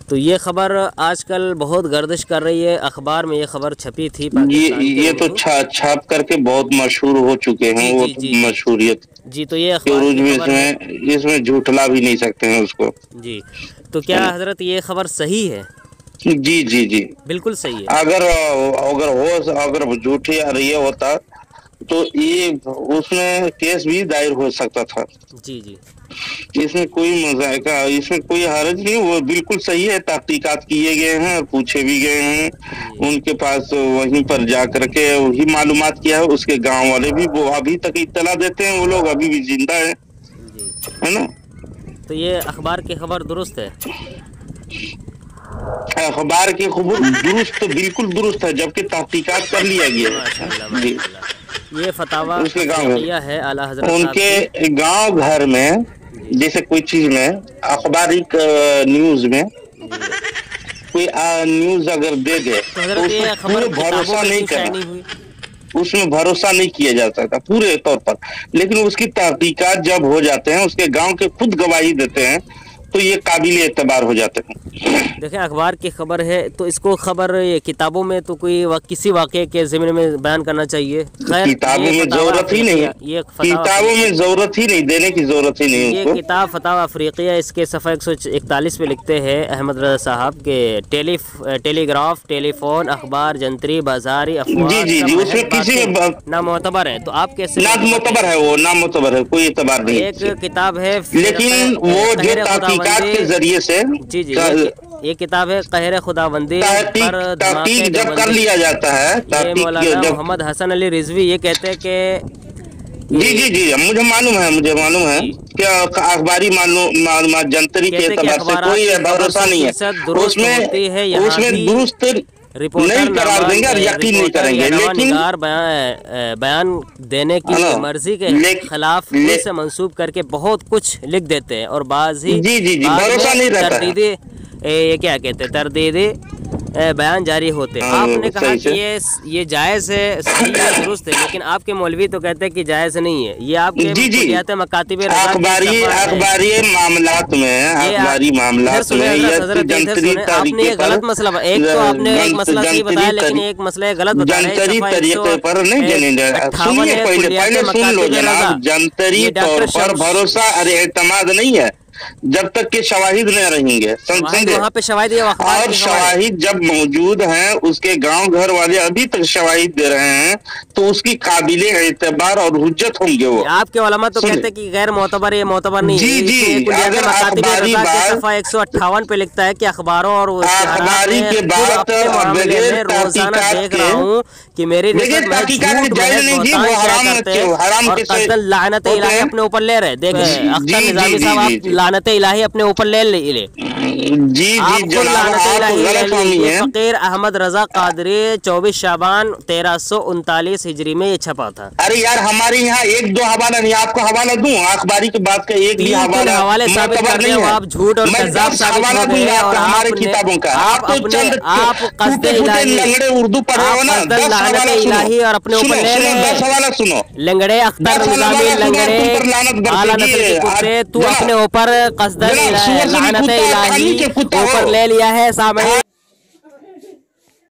तो ये खबर आजकल बहुत गर्दिश कर रही है, अखबार में ये खबर छपी थी। ये तो छाप करके बहुत मशहूर हो चुके हैं। वो तो मशहूरियत जी, तो ये के अखबार उरूज की में खबर है इसमें झूठला भी नहीं सकते हैं उसको। जी। तो क्या हजरत ये खबर सही है? जी जी जी, बिल्कुल सही है। अगर झूठी आ रही होता तो ये उसमें केस भी दायर हो सकता था। जी जी, इसमें कोई मजाक, इसमें कोई हर्ज नहीं, वो बिल्कुल सही है। तहकीकात किए गए हैं और पूछे भी गए हैं उनके पास, वहीं पर जा करके वही मालूमात किया है। उसके गांव वाले भी वो अभी तक इत्तला देते हैं, वो लोग अभी भी जिंदा है ना। तो ये अखबार की खबर दुरुस्त है? अखबार की खबर दुरुस्त तो बिल्कुल दुरुस्त है, जबकि तहकीकात कर लिया गया। ये फतावा उसके गाँव है आला हजरत उनके गांव घर में, जैसे कोई चीज में अखबारी न्यूज में कोई न्यूज अगर दे दे तो उसमें पूरे भरोसा नहीं करना, उसमें भरोसा नहीं किया जा सकता पूरे तौर पर। लेकिन उसकी तहकीकात जब हो जाते हैं, उसके गांव के खुद गवाही देते हैं, तो ये काबिल एतबार हो जाते हैं। देखें, अखबार की खबर है तो इसको खबर ये किताबों में तो कोई किसी वाक़े के ज़मीन में बयान करना चाहिए। किताबों में जरूरत ही नहीं है, किताबों में जरूरत ही नहीं, देने की जरूरत ही नहीं। ये किताब फतावा अफ्रीकिया, इसके सफ़ा 141 पे लिखते हैं अहमद रजा साहब के टेलीग्राफ, टेलीफोन, अखबार, जंतरी, बाजारी, जी जी जी, उसमें किसी नामोतबर है। तो आप कैसे? नामोतबर है, वो नामोतबर है, कोई एतबार नहीं। एक किताब है, लेकिन वो जो तहकीकात के जरिए से, जी जी, ये किताब है कहर खुदाबंदी पर तहकीक जब कर लिया जाता है, ये मौलाना मोहम्मद हसन अली रिजवी ये कहते हैं कि जी जी जी, मुझे मालूम है कि अखबारी मालूमात जंतरी के एतबार से कोई भरोसा नहीं है। उसमें दुरुस्त नहीं करार देंगे और यकीन नहीं करेंगे, लेकिन बयान देने की मर्जी के खिलाफ से मंसूब करके बहुत कुछ लिख देते हैं और बाज ही जी जी जी भरोसा नहीं रहता है। ये क्या कहते हैं, तरदीदी बयान जारी होते हैं। आपने कहा कि ये जायज़ है, सही है, दुरुस्त है, लेकिन आपके मौलवी तो कहते हैं कि जायज़ नहीं है। ये आपके मकातिब अखबारी मामलात में, आपने ये गलत मसला, एक तो आपने एक मसला सही बताया लेकिन एक मसला गलत बताया। तरीके पर नहीं जानेंगे, सुनिए पहले सुन लो जनाब। जंतरी तौर पर भरोसा और एतमाद नहीं है जब तक के शवाहिद न रहेंगे, समझेंगे। वहाँ पे शवाहिद और शवाहिद जब मौजूद हैं, उसके गांव घर वाले अभी तक शवाहिद दे रहे हैं, तो उसकी काबिले एतबार और हुज्जत होंगे। वो आपके उलमा तो कहते हैं कि गैर मोतबर, ये मोतबर नहीं है। जी जी, अगर अखबारी बात 158 पे लिखता है कि अखबारों और अखबारी के बात रोजाना देख रहा हूँ कि मेरी लानत इलाही अपने ऊपर ले रहे। देखे अख्तर निजामी साहब, आप लानत इलाही अपने ऊपर ले ले। जी जी, फकीर अहमद रजा कादरी 24 शाबान 1339 हिजरी में ये छपा था। अरे यार, हमारे यहाँ एक दो हवाला नहीं, आपको हवाला दूं अखबारी की बात का? एक ही हवाले साबित करते हैं आप झूठ और कज़्ज़ाब साबित हो गए हैं। और हमारे किताबों का आप कस्द इलाही लंगड़े उर्दू पढ़ रहे हो ना, लानत इलाही और अपने ऊपर ले रहे हैं। 10 हवाला सुनो। लंगड़े अख्तर निजामी, लंगड़े आला नस्ल के कुत्ते, तू अपने ऊपर कस्द लानत इलाही ऊपर ले लिया है। सामने